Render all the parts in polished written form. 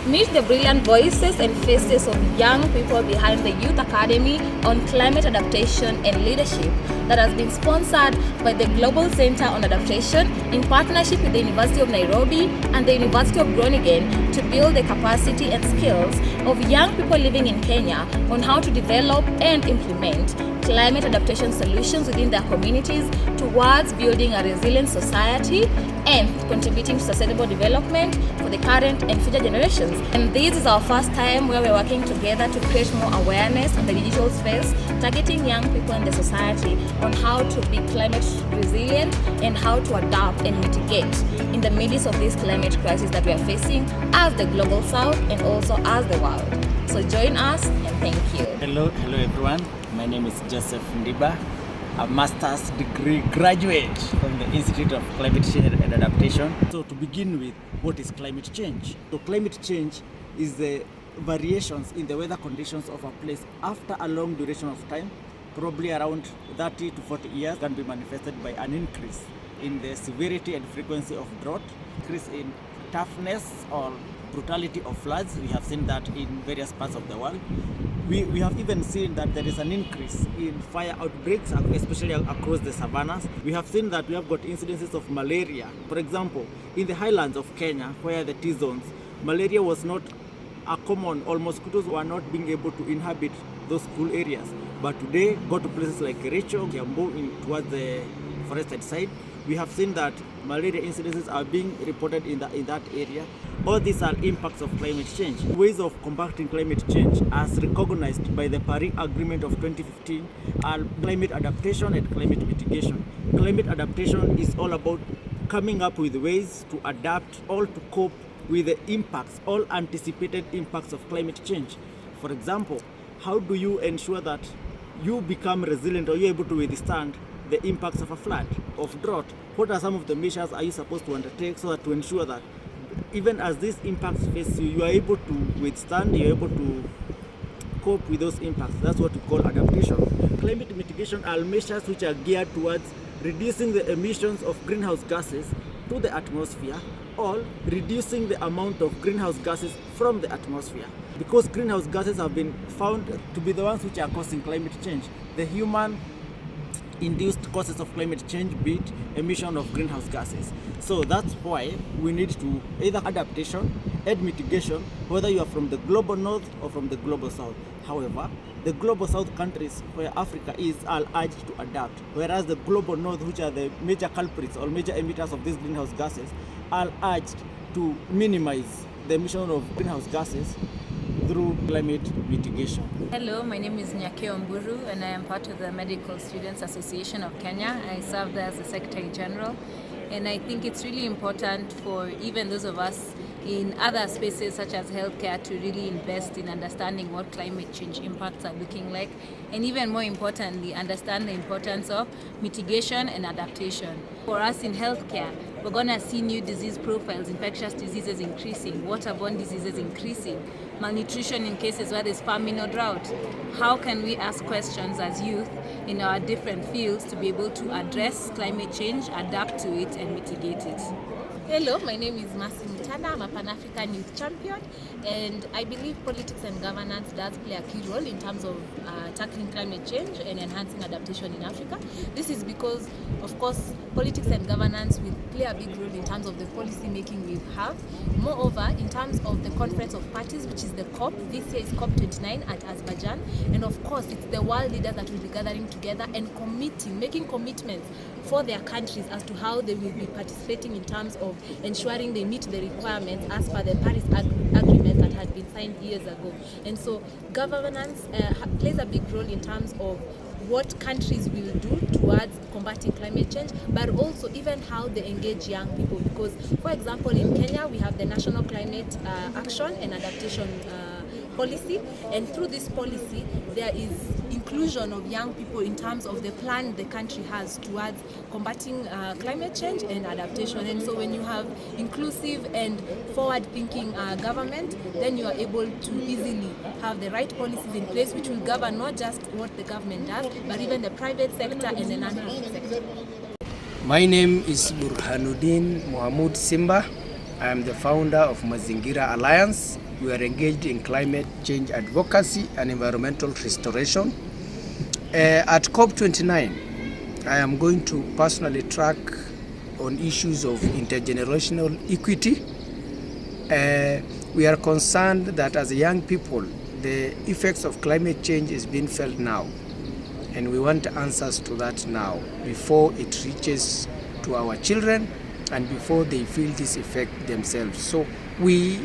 Meet the brilliant voices and faces of young people behind the Youth Academy on Climate Adaptation and Leadership that has been sponsored by the Global Center on Adaptation in partnership with the University of Nairobi and the University of Groningen to build the capacity and skills of young people living in Kenya on how to develop and implement climate adaptation solutions within their communities towards building a resilient society and contributing to sustainable development for the current and future generations. And this is our first time where we're working together to create more awareness in the digital space, targeting young people in the society on how to be climate resilient and how to adapt and mitigate in the midst of this climate crisis that we are facing as the global south and also as the world. So join us and thank you. Hello everyone. My name is Joseph Ndiba, a master's degree graduate from the Institute of Climate Change and Adaptation. So to begin with, what is climate change? So climate change is the variations in the weather conditions of a place after a long duration of time, probably around 30 to 40 years, can be manifested by an increase in the severity and frequency of drought, increase in toughness or brutality of floods. We have seen that in various parts of the world. We have even seen that there is an increase in fire outbreaks, especially across the savannas. We have seen that we have got incidences of malaria. For example, in the highlands of Kenya, where the T-zones, malaria was not a common, or mosquitoes were not being able to inhabit those cool areas. But today, go to places like Kericho, Kiambu, towards the forested side, we have seen that malaria incidences are being reported in that area. All these are impacts of climate change. Ways of combating climate change as recognized by the Paris Agreement of 2015 are climate adaptation and climate mitigation. Climate adaptation is all about coming up with ways to adapt or to cope with the impacts, all anticipated impacts of climate change. For example, how do you ensure that you become resilient or you're able to withstand the impacts of a flood, of drought? What are some of the measures are you supposed to undertake so that to ensure that even as these impacts face you, you are able to withstand, you're able to cope with those impacts? That's what we call adaptation. Climate mitigation are measures which are geared towards reducing the emissions of greenhouse gases to the atmosphere or reducing the amount of greenhouse gases from the atmosphere. Because greenhouse gases have been found to be the ones which are causing climate change. The human induced causes of climate change, be it emission of greenhouse gases. So that's why we need to either adaptation and mitigation, whether you are from the global north or from the global south. However, the global south countries where Africa is are urged to adapt, whereas the global north, which are the major culprits or major emitters of these greenhouse gases, are urged to minimize the emission of greenhouse gases through climate mitigation. Hello, my name is Mburu and I am part of the Medical Students Association of Kenya. I serve there as the Secretary General, and I think it's really important for even those of us in other spaces such as healthcare to really invest in understanding what climate change impacts are looking like, and even more importantly, understand the importance of mitigation and adaptation. For us in healthcare, we're going to see new disease profiles, infectious diseases increasing, waterborne diseases increasing, malnutrition in cases where there's famine or drought. How can we ask questions as youth in our different fields to be able to address climate change, adapt to it, and mitigate it? Hello, my name is Maji Mazuri River. I'm a Pan-African youth champion, and I believe politics and governance does play a key role in terms of tackling climate change and enhancing adaptation in Africa. This is because, of course, politics and governance will play a big role in terms of the policy making we have. Moreover, in terms of the Conference of Parties, which is the COP, this year is COP29 at Azerbaijan, and of course, it's the world leaders that will be gathering together and making commitments for their countries as to how they will be participating in terms of ensuring they meet the requirements as per the Paris Agreement that had been signed years ago. And so governance plays a big role in terms of what countries will do towards combating climate change, but also even how they engage young people. Because, for example, in Kenya, we have the National Climate Action and Adaptation policy, and through this policy there is inclusion of young people in terms of the plan the country has towards combating climate change and adaptation. And so when you have inclusive and forward-thinking government, then you are able to easily have the right policies in place which will govern not just what the government does, but even the private sector and the non-profit sector. My name is Burhanuddin Mohamud Simba. I am the founder of Mzingira Alliance. we are engaged in climate change advocacy and environmental restoration. At COP29, I am going to personally track on issues of intergenerational equity. We are concerned that as young people, the effects of climate change is being felt now. And we want answers to that now, before it reaches to our children and before they feel this effect themselves. So we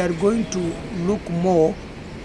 are going to look more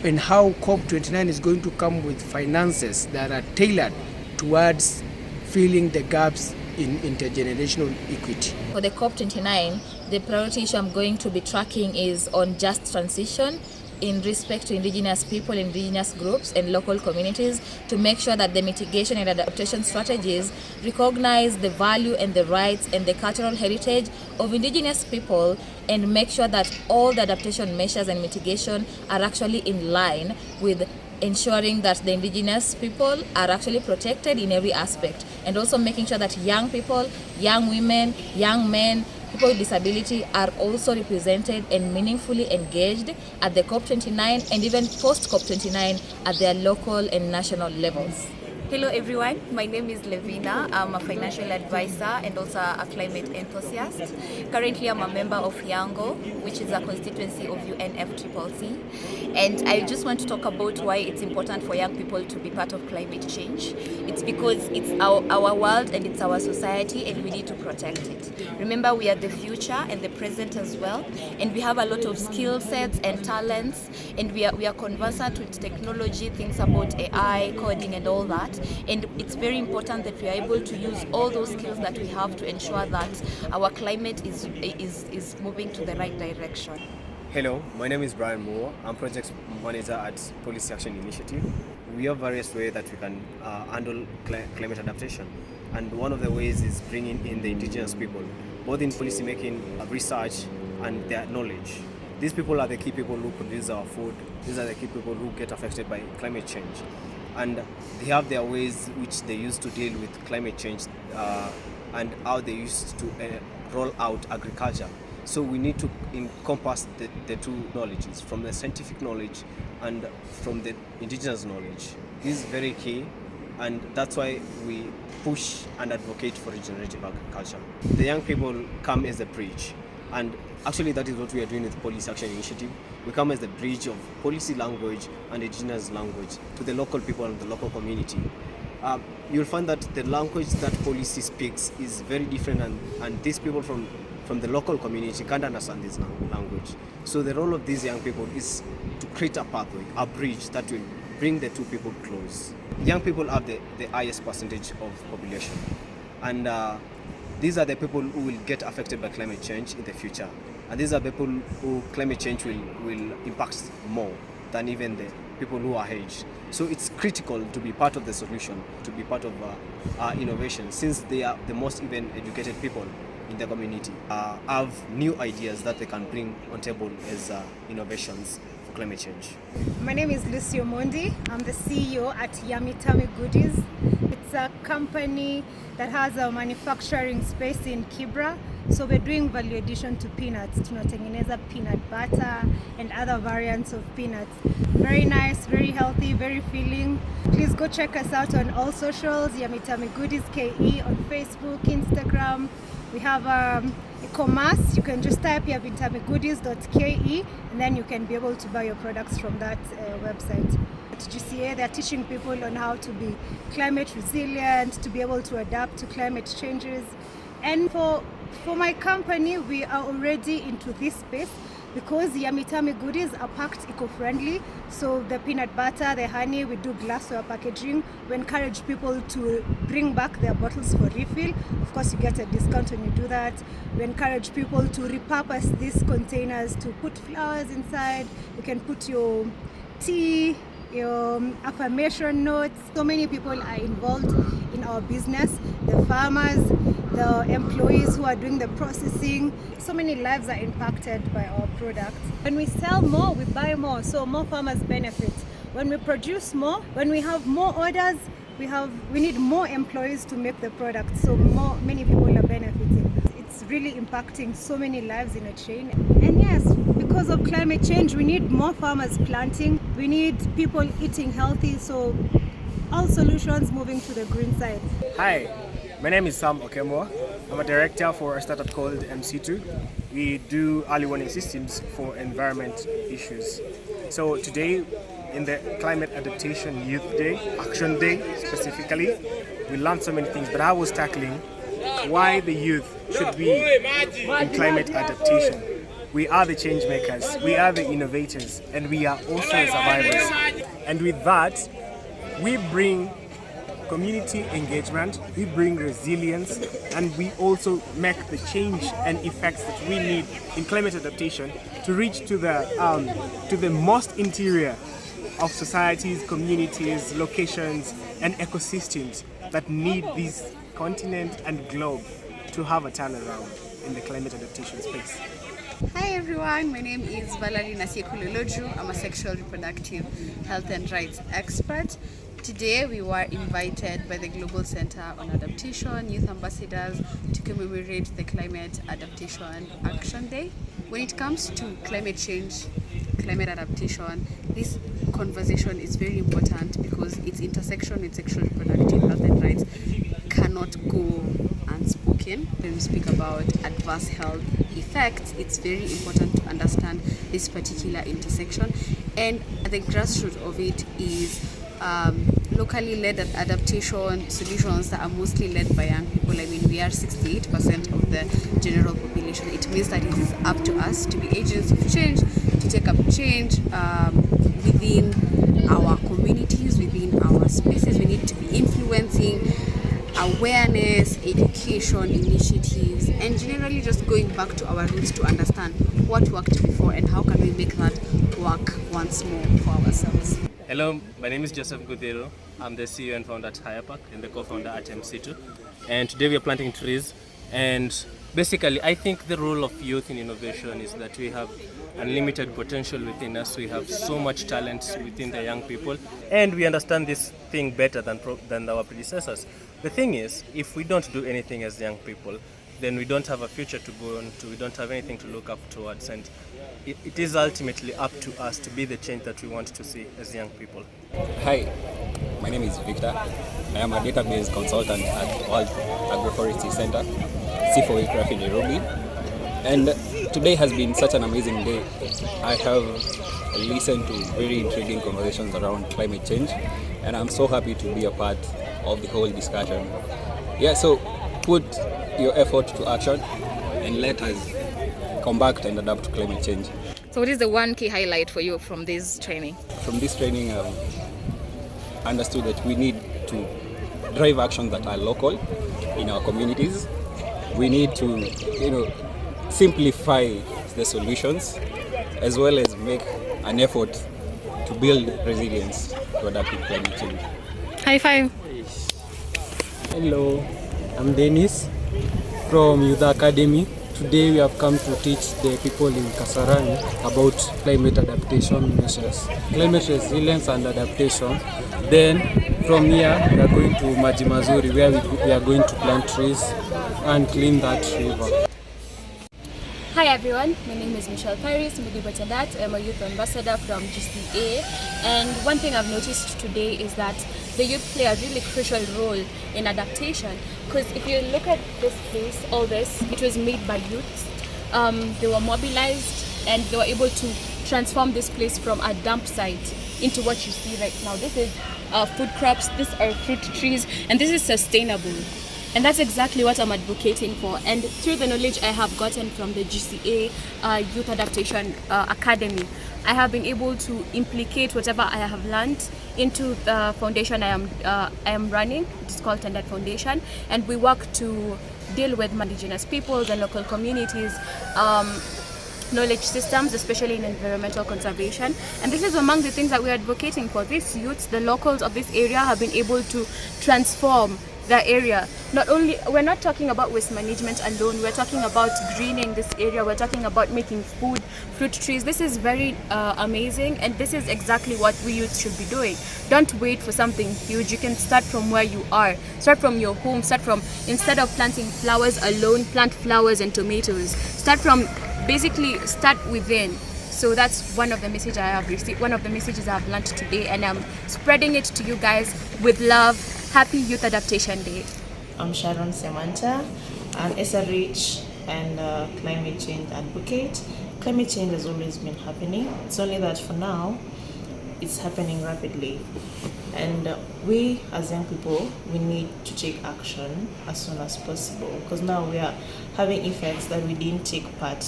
in how COP29 is going to come with finances that are tailored towards filling the gaps in intergenerational equity. For the COP29, the priority issue I'm going to be tracking is on just transition in respect to indigenous people, indigenous groups and local communities, to make sure that the mitigation and adaptation strategies recognize the value and the rights and the cultural heritage of indigenous people, and make sure that all the adaptation measures and mitigation are actually in line with ensuring that the indigenous people are actually protected in every aspect, and also making sure that young people, young women, young men, people with disability are also represented and meaningfully engaged at the COP29 and even post COP29 at their local and national levels. Hello everyone, my name is Levina. I'm a financial advisor and also a climate enthusiast. Currently I'm a member of Yango, which is a constituency of UNFCCC. And I just want to talk about why it's important for young people to be part of climate change. It's because it's our world and it's our society, and we need to protect it. Remember, we are the future and the present as well. And we have a lot of skill sets and talents, and we are conversant with technology, things about AI, coding and all that. And it's very important that we are able to use all those skills that we have to ensure that our climate is moving to the right direction. Hello, my name is Brian Moore. I'm project manager at Policy Action Initiative. We have various ways that we can handle climate adaptation. And one of the ways is bringing in the indigenous people, both in policy making, research and their knowledge. These people are the key people who produce our food. These are the key people who get affected by climate change. And they have their ways which they use to deal with climate change and how they used to roll out agriculture. So we need to encompass the two knowledges, from the scientific knowledge and from the indigenous knowledge. This is very key, and that's why we push and advocate for regenerative agriculture. The young people come as a bridge, and actually that is what we are doing with Policy Action Initiative. We come as the bridge of policy language and indigenous language to the local people and the local community. You'll find that the language that policy speaks is very different, and these people from the local community can't understand this language. So the role of these young people is to create a pathway, a bridge that will bring the two people close. Young people have the highest percentage of population, and these are the people who will get affected by climate change in the future. And these are people who climate change will impact more than even the people who are aged. So it's critical to be part of the solution, to be part of innovation, since they are the most even educated people in the community, have new ideas that they can bring on table as innovations for climate change. My name is Lucio. I'm the CEO at Yamitami Goodies. It's a company that has a manufacturing space in Kibra. So we're doing value addition to peanuts. Tunatengeneza peanut butter and other variants of peanuts. Very nice, very healthy, very filling. Please go check us out on all socials, Yamitami Goodies KE on Facebook, Instagram. We have e-commerce. You can just type yamitamigoodies.ke and then you can be able to buy your products from that website. At GCA, they're teaching people on how to be climate resilient, to be able to adapt to climate changes. And for my company, we are already into this space because Yamitami Goodies are packed eco-friendly. So the peanut butter, the honey, we do glassware packaging. We encourage people to bring back their bottles for refill. Of course, you get a discount when you do that. We encourage people to repurpose these containers to put flowers inside. You can put your tea, your affirmation notes. So many people are involved in our business. The farmers, the employees who are doing the processing. So many lives are impacted by our products. When we sell more, we buy more, so more farmers benefit. When we produce more, when we have more orders, we need more employees to make the product, so many people are benefiting. It's really impacting so many lives in a chain. And yes, because because of climate change, we need more farmers planting. We need people eating healthy. So all solutions moving to the green side. Hi, my name is Sam Okemo. I'm a director for a startup called MC2. We do early warning systems for environment issues. So today, in the Climate Adaptation Youth Day, Action Day specifically, we learned so many things, but I was tackling why the youth should be in climate adaptation. We are the change makers, we are the innovators, and we are also the survivors. And with that, we bring community engagement, we bring resilience, and we also make the change and effects that we need in climate adaptation to reach to the most interior of societies, communities, locations, and ecosystems that need this continent and globe to have a turnaround in the climate adaptation space. Hi everyone, my name is Valerie. I'm a sexual reproductive health and rights expert. Today we were invited by the Global Center on Adaptation Youth Ambassadors to commemorate the Climate Adaptation Action Day. When it comes to climate change, climate adaptation, this conversation is very important because its intersection with sexual reproductive health and rights cannot go unspoken. When we speak about adverse health effects, it's very important to understand this particular intersection, and at the grassroots of it is locally led adaptation solutions that are mostly led by young people. I mean, we are 68% of the general population. It means that it is up to us to be agents of change, to take up change within our communities, within our spaces. We need to be influencing awareness, education initiatives, and generally just going back to our roots to understand what worked before and how can we make that work once more for ourselves. Hello, my name is Joseph Gudero. I'm the CEO and founder at Hayapak and the co-founder at MC2. And today we are planting trees. And basically, I think the role of youth in innovation is that we have unlimited potential within us. We have so much talent within the young people, and we understand this thing better than our predecessors. The thing is, if we don't do anything as young people, then we don't have a future to go on to, we don't have anything to look up towards, and it is ultimately up to us to be the change that we want to see as young people. Hi, my name is Victor. I am a database consultant at World Agroforestry Center, C4 in Nairobi. And today has been such an amazing day. I have listened to very intriguing conversations around climate change, and I'm so happy to be a part of the whole discussion. Yeah, so put your effort to action and let us combat and adapt to climate change. So what is the one key highlight for you from this training? From this training, I've understood that we need to drive actions that are local in our communities. We need to, simplify the solutions as well as make an effort to build resilience to adapt to climate change. High five. Hello, I'm Dennis from Youth Academy. Today we have come to teach the people in Kasarani about climate adaptation measures, climate resilience and adaptation. Then from here we are going to Maji Mazuri where we are going to plant trees and clean that river. Hi everyone, my name is Michelle Paris. I'm a youth ambassador from GCA, and one thing I've noticed today is that the youth play a really crucial role in adaptation, because if you look at this place, all this, it was made by youths. They were mobilized and they were able to transform this place from a dump site into what you see right now. This is food crops, these are fruit trees, and this is sustainable. And that's exactly what I'm advocating for. And through the knowledge I have gotten from the GCA Youth Adaptation Academy, I have been able to implicate whatever I have learned into the foundation I am running. It's called Tended Foundation, and we work to deal with indigenous peoples and local communities knowledge systems, especially in environmental conservation. And this is among the things that we're advocating for. These youths, the locals of this area, have been able to transform the area. Not only, we're not talking about waste management alone, we're talking about greening this area, we're talking about making food, fruit trees. This is very amazing, and this is exactly what we youth should be doing. Don't wait for something huge. You can start from where you are. Start from your home. Start from, instead of planting flowers alone, plant flowers and tomatoes. Start from, basically start within. So that's one of the messages I have received, one of the messages I've learned today, and I'm spreading it to you guys with love. Happy Youth Adaptation Day. I'm Sharon Samantha, an SRH and climate change advocate. Climate change has always been happening. It's only that for now, it's happening rapidly. And we as young people, we need to take action as soon as possible, because now we are having effects that we didn't take part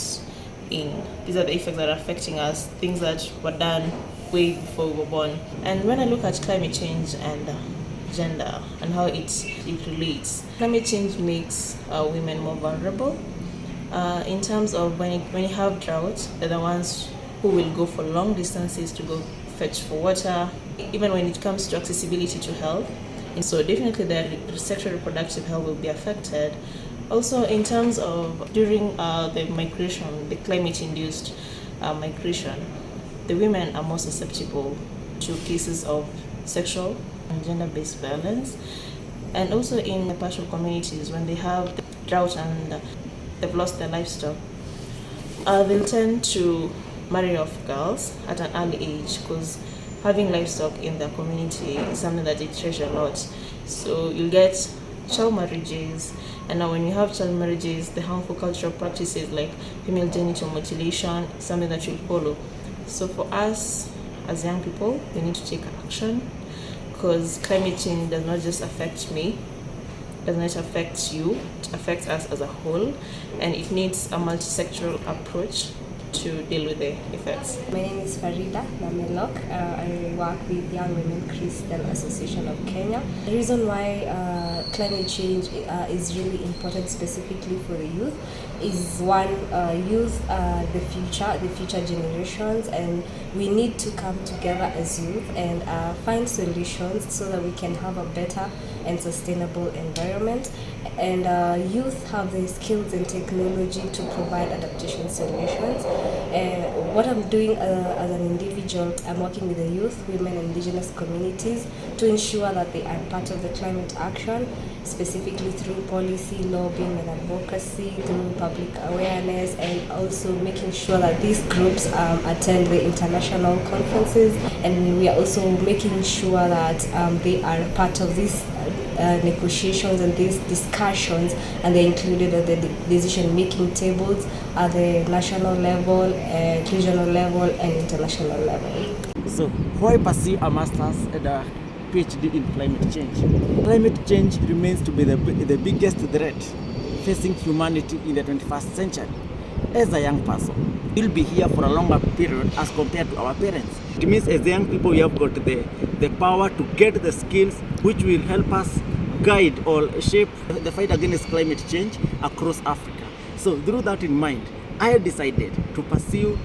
in. These are the effects that are affecting us, things that were done way before we were born. And when I look at climate change and gender and how it relates, climate change makes women more vulnerable. In terms of when you have drought, they're the ones who will go for long distances to go fetch for water, even when it comes to accessibility to health. And so definitely their sexual reproductive health will be affected. Also in terms of during the migration, the climate-induced migration, the women are more susceptible to cases of sexual and gender-based violence. And also in the partial communities, when they have the drought and they've lost their livestock, they'll tend to marry off girls at an early age, because having livestock in their community is something that they treasure a lot. So you'll get child marriages, and now when you have child marriages, the harmful cultural practices like female genital mutilation is something that will follow. So for us as young people, we need to take action, because climate change does not just affect me, does not affect you, it affects us as a whole, and it needs a multi-sectoral approach to deal with the effects. My name is Farida Namelok. I work with Young Women Christian Association of Kenya. The reason why climate change is really important specifically for the youth is one, youth the future generations, and we need to come together as youth and find solutions so that we can have a better and sustainable environment. And youth have the skills and technology to provide adaptation solutions. What I'm doing as an individual, I'm working with the youth, women, and indigenous communities to ensure that they are part of the climate action, specifically through policy, lobbying, and advocacy, through public awareness, and also making sure that these groups attend the international conferences. And we are also making sure that they are part of these negotiations and these discussions, and they're included at the decision-making tables at the national level, regional level, and international level. So, why pursue a master's and a PhD in climate change? Climate change remains to be the biggest threat facing humanity in the 21st century. As a young person, we'll be here for a longer period as compared to our parents. It means as young people, we have got the power to get the skills which will help us guide or shape the fight against climate change across Africa. So through that in mind, I decided to pursue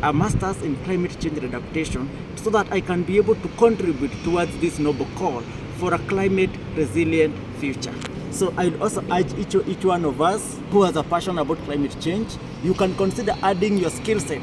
a master's in climate change and adaptation so that I can be able to contribute towards this noble call for a climate resilient future. So I'd also urge each one of us who has a passion about climate change, you can consider adding your skill set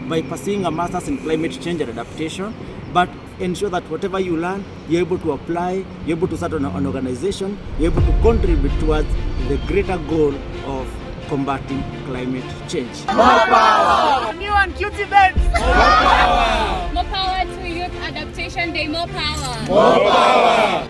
by pursuing a master's in climate change and adaptation, but ensure that whatever you learn, you're able to apply, you're able to start an organization, you're able to contribute towards the greater goal of combating climate change. More power! New and cutie beds! More power! More power to Youth Adaptation Day, more power! More power!